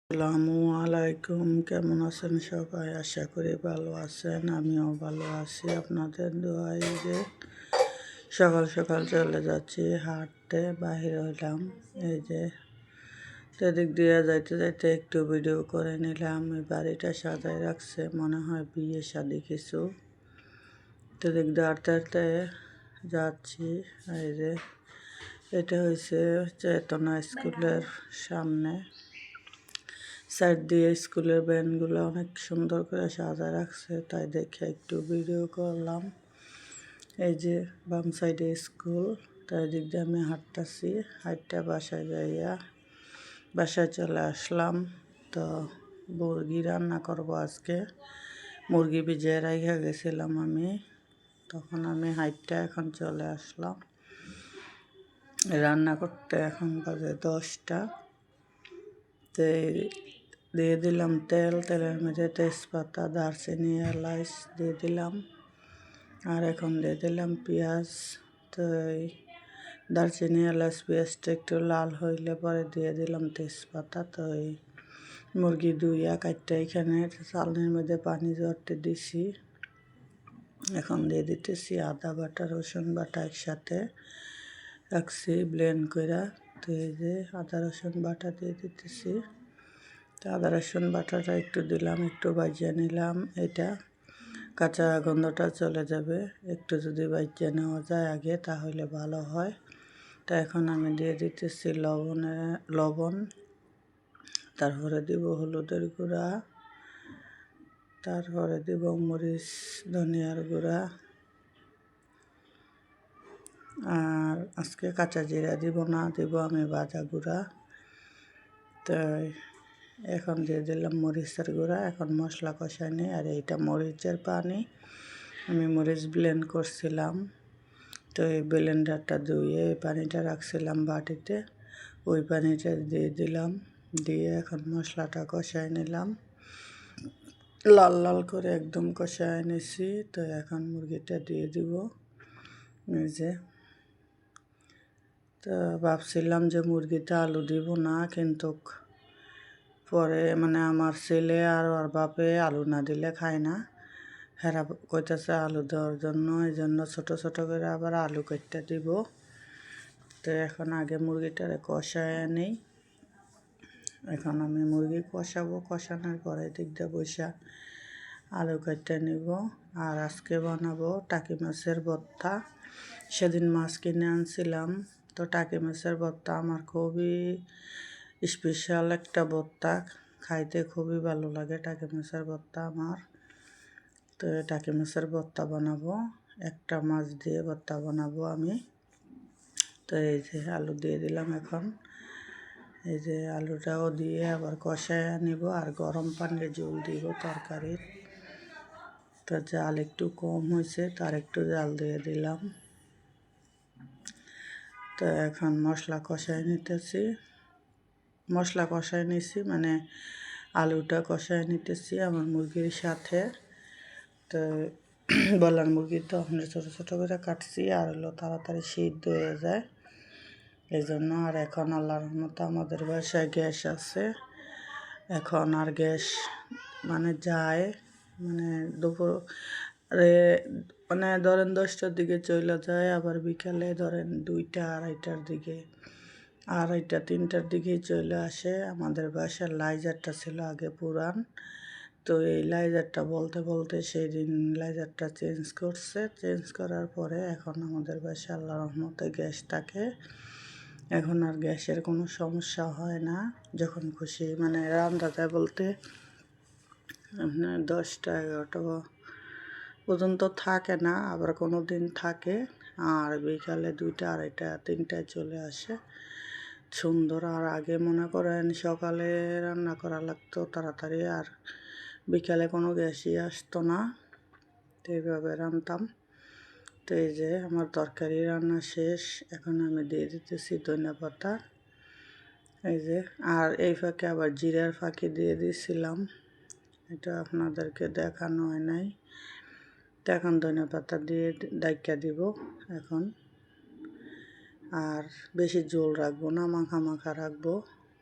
আসসালামু আলাইকুম। কেমন আছেন সবাই? আশা করি ভালো আছেন। আমিও ভালো আছি আপনাদের দোয়ায়। যে সকাল সকাল চলে যাচ্ছি হাঁটতে, বাহির হইলাম। এই যে সেদিক দিয়ে যাইতে যাইতে একটু ভিডিও করে নিলাম। এই বাড়িটা সাজায় রাখছে, মনে হয় বিয়ে শাদি কিছু। সেদিক দিয়ে হাঁটতে হাঁটতে যাচ্ছি। এই যে এটা হয়েছে চেতনা স্কুলের সামনে। সাইড দিয়ে স্কুলের ভ্যানগুলো অনেক সুন্দর করে সাজা রাখছে, তাই দেখে একটু ভিডিও করলাম। এই যে বাম সাইডে স্কুল, তাই দিক দিয়ে আমি হাঁটতেছি। হাঁটটা বাসায় যাইয়া বাসায় চলে আসলাম। তো মুরগি রান্না করব আজকে। মুরগি ভিজিয়ে রেখে গেছিলাম আমি, তখন আমি হাঁটটা এখন চলে আসলাম রান্না করতে। এখন বাজে 10টা। তো দিয়ে দিলাম তেল, তেলের মধ্যে তেজপাতা, দারচিনি, এলাচ দিয়ে দিলাম। আর এখন দিয়ে দিলাম পেঁয়াজ। তো এই দারচিনি, এলাচ, পেঁয়াজটা একটু লাল হইলে পরে দিয়ে দিলাম তেজপাতা। তো এই মুরগি ধুইয়া কাটটা এখানে চালনির মধ্যে পানি জড়তে দিছি। এখন দিয়ে দিতেছি আদা বাটা, রসুন বাটা একসাথে রাখছি ব্লেন্ড করে। তো এই যে আদা রসুন বাটা দিয়ে দিতেছি। তো আদা রসুন বাটাটা একটু দিলাম, একটু ভাজিয়ে নিলাম। এটা কাঁচা গন্ধটা চলে যাবে, একটু যদি ভাজিয়ে নেওয়া যায় আগে তাহলে ভালো হয়। তো এখন আমি দিয়ে দিতেছি লবণ, তারপরে দিব হলুদের গুঁড়া, তারপরে দিব মরিচ ধনিয়ার গুঁড়া। আর আজকে কাঁচা জিরা দিব না, দিব আমি ভাজা গুঁড়া। তাই এখন দিয়ে দিলাম মরিচের গুঁড়া। এখন মশলা কষাই নিই। আর এইটা মরিচের পানি, আমি মরিচ ব্লেন্ড করছিলাম। তো এই ব্লেন্ডারটা ধুয়ে এই পানিটা রাখছিলাম বাটিতে, ওই পানিটা দিয়ে দিলাম। দিয়ে এখন মশলাটা কষাই নিলাম, লাল লাল করে একদম কষাই নিছি। তো এখন মুরগিটা দিয়ে দিব। এই যে তো ভাবছিলাম যে মুরগিতে আলু দিব না, কিন্তু পরে মানে আমার ছেলে আর ওর বাপে আলু না দিলে খায় না। হেরা কইতেছে আলু দেওয়ার জন্য, এই জন্য ছোটো ছোটো করে আবার আলু কেটে দিব। তো এখন আগে মুরগিটারে কষায় নিই। এখন আমি মুরগি কষাবো, কষানোর পরে দিক দিয়ে বসা আলু কেটে নিব। আর আজকে বানাবো টাকি মাছের ভর্তা। সেদিন মাছ কিনে আনছিলাম। তো টাকি মাছের ভর্তা আমার খুবই স্পেশাল একটা ভর্তা, খাইতে খুবই ভালো লাগে টাকি মাছের ভর্তা আমার। তো টাকি মাছের ভর্তা বানাবো, একটা মাছ দিয়ে ভর্তা বানাবো আমি। তো এই যে আলু দিয়ে দিলাম। এখন এই যে আলুটাও দিয়ে আবার কষায় নিব। আর গরম পানির ঝোল দিব তরকারির। তো জাল একটু কম হয়েছে, তার একটু জাল দিয়ে দিলাম। তো এখন মশলা কষায় নিতেছি, মশলা কষায় নিছি মানে আলুটা কষায় নিতেছি আমার মুরগির সাথে। তো বলার মুরগি তো আমরা ছোটো ছোটো করে কাটছি, আর হলো তাড়াতাড়ি সিদ্ধ হয়ে যায় এই জন্য। আর এখন আল্লাহর রহমতে আমাদের বাসায় গ্যাস আছে। এখন আর গ্যাস মানে যায়, মানে দুপুরে মানে ধরেন 10টার দিকে চলে যায়, আবার বিকালে ধরেন 2টা 2:30টার দিকে, 2:30 3টার দিকেই চলে আসে। আমাদের বাসার লাইজারটা ছিল আগে পুরান, তো এই লাইজারটা বলতে বলতে সেই দিন লাইজারটা চেঞ্জ করছে। চেঞ্জ করার পরে এখন আমাদের বাসায় আল্লাহর রহমতে গ্যাস থাকে। এখন আর গ্যাসের কোনো সমস্যা হয় না, যখন খুশি মানে রান্না যায় বলতে আপনার 10টা 11টা পর্যন্ত থাকে না, আবার কোনো দিন থাকে। আর বিকালে 2টা 2:30 3টায় চলে আসে সুন্দর। আর আগে মনে করেন সকালে রান্না করা লাগতো তাড়াতাড়ি, আর বিকালে কোনো গ্যাসই আসতো না, তো এইভাবে রান্নতাম। তো এই যে আমার তরকারি রান্না শেষ। এখন আমি দিয়ে দিতেছি ধনেপাতা। এই যে আর এই ফাঁকে আবার জিরার ফাঁকি দিয়ে দিয়েছিলাম, এটা আপনাদেরকে দেখানো হয় নাই। তো এখন ধনেপাতা দিয়ে ডাইকা দিব এখন। আর বেশি ঝোল রাখবো না, মাখা মাখা রাখবো।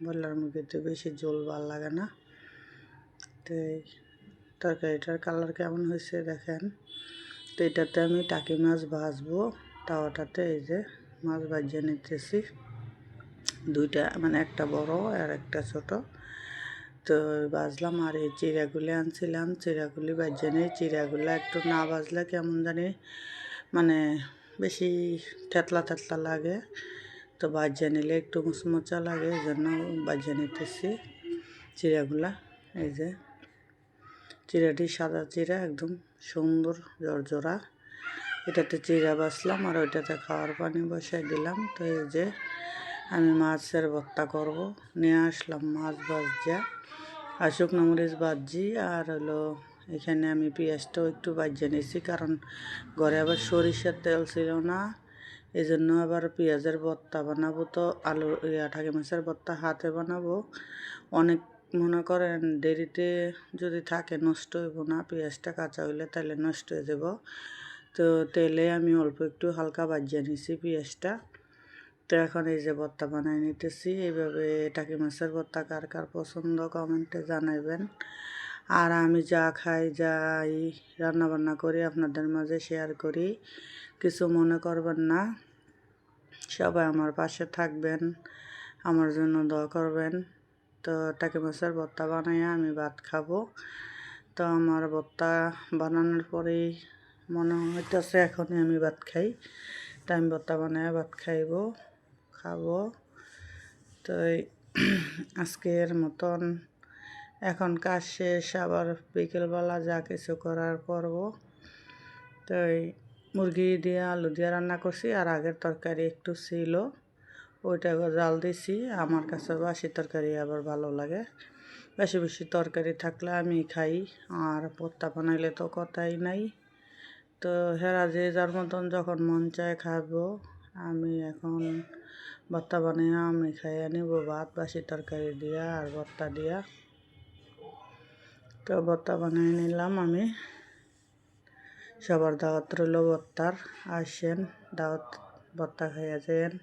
ব্রয়লার মুরগিতে বেশি ঝোল ভাল লাগে না। তো এই তরকারিটার কালার কেমন হয়েছে দেখেন। তো এটাতে আমি টাকি মাছ ভাজবো তাওয়াটাতে। এই যে মাছ ভাজিয়ে নিতেছি দুইটা, মানে একটা বড় আর একটা ছোট। তো ভাজলাম। আর এই চিড়াগুলি আনছিলাম, চিড়াগুলি ভাজিয়ে নিই। চিড়াগুলো একটু না ভাজলে কেমন জানি মানে বেশি থেতলা থেতলা লাগে, তো ভাজিয়ে নিলে একটু মুচমুচা লাগে, এই জন্য ভাজিয়ে নিতেছি চিড়াগুলা। এই যে চিড়াটি সাদা চিড়া, একদম সুন্দর জর্জরা। এটাতে চিড়া বাছলাম আর ওইটাতে খাওয়ার পানি বসাই দিলাম। তো এই যে আমি মাছের ভর্তা করব, নিয়ে আসলাম মাছ ভাজা আর শুকনো মরিচ ভাজি। আর হলো এখানে আমি পেঁয়াজটাও একটু ভাজিয়ে নিয়েছি, কারণ ঘরে আবার সরিষার তেল ছিল না, এই জন্য আবার পেঁয়াজের ভর্তা বানাবো। তো আলু টাকি মাছের ভর্তা হাতে বানাবো, অনেক মনে করেন দেরিতে যদি থাকে নষ্ট হইব না, পেঁয়াজটা কাঁচা হইলে তাহলে নষ্ট হয়ে যাব। তো তেলে আমি অল্প একটু হালকা ভাজিয়ে নিছি পেঁয়াজটা। তো এখন এই যে ভর্তা বানাই নিতেছি। এইভাবে টাকি মাছের ভর্তা কার কার পছন্দ কমেন্টে জানাবেন। আর আমি যা খাই, যাই রান্নাবান্না করি আপনাদের মাঝে শেয়ার করি, কিছু মনে করবেন না। সবাই আমার পাশে থাকবেন, আমার জন্য দোয়া করবেন। তো টাকি মাছের ভর্তা বানাইয়া আমি ভাত খাবো। তো আমার ভর্তা বানানোর পরেই মনে হইতেছে এখনই আমি ভাত খাই। টাইম ভর্তা বানায় ভাত খাবো। তো আজকের মতন এখন কাজ শেষ, আবার বিকেলবেলা যা কিছু করার করব। তো এই মুরগি দিয়ে আলু দিয়ে রান্না করছি, আর আগের তরকারি একটু ছিল, ওইটা জাল দিছি। আমার কাছে বাসি তরকারি আবার ভালো লাগে, বেশি বেশি তরকারি থাকলে আমি খাই, আর ভর্তা বানাইলে তো কথাই নাই। তো হেরা যে যার মতন যখন মন চায় খাবো। আমি এখন ভর্তা বানিয়ে আমি খাইয়ে নিব ভাত বাসি তরকারি দিয়া আর ভর্তা দিয়া। তো ভর্তা বানিয়ে নিলাম আমি। সবার দাওয়াত রইল ভর্তার, আসেন দাওয়াত ভর্তা খাইয়া যান।